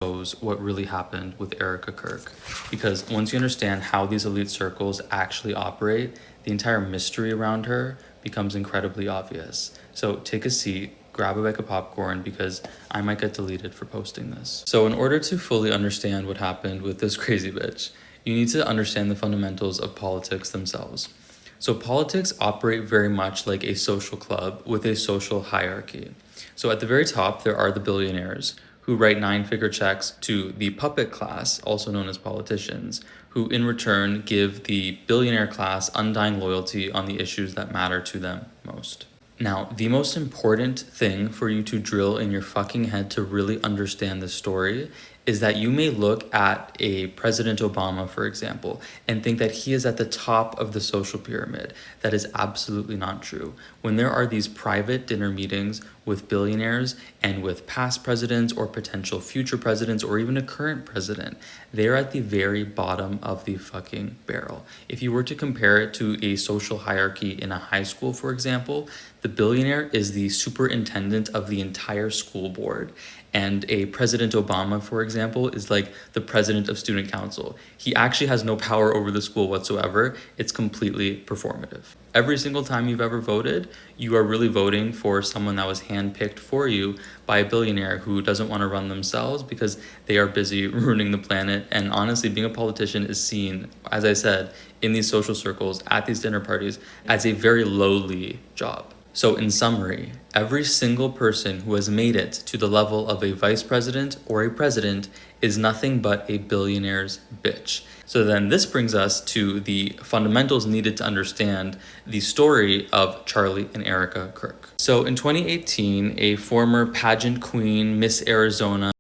what really happened with Erica Kirk. Because once you understand how these elite circles actually operate, the entire mystery around her becomes incredibly obvious. So take a seat, grab a bag of popcorn, because I might get deleted for posting this. So in order to fully understand what happened with this crazy bitch, you need to understand the fundamentals of politics themselves. So politics operate very much like a social club with a social hierarchy. So at the very top, there are the billionaires who write nine-figure checks to the puppet class, also known as politicians, who in return give the billionaire class undying loyalty on the issues that matter to them most. Now, the most important thing for you to drill in your fucking head to really understand this story is that you may look at a President Obama, for example, and think that he is at the top of the social pyramid. That is absolutely not true. When there are these private dinner meetings with billionaires and with past presidents or potential future presidents or even a current president, they're at the very bottom of the fucking barrel. If you were to compare it to a social hierarchy in a high school, for example, the billionaire is the superintendent of the entire school board. And a President Obama, for example, is like the president of student council. He actually has no power over the school whatsoever. It's completely performative. Every single time you've ever voted, you are really voting for someone that was handpicked for you by a billionaire who doesn't want to run themselves because they are busy ruining the planet. And honestly, being a politician is seen, as I said, in these social circles, at these dinner parties, as a very lowly job. So in summary, every single person who has made it to the level of a vice president or a president is nothing but a billionaire's bitch. So then this brings us to the fundamentals needed to understand the story of Charlie and Erica Kirk. So in 2018, a former pageant queen, Miss Arizona,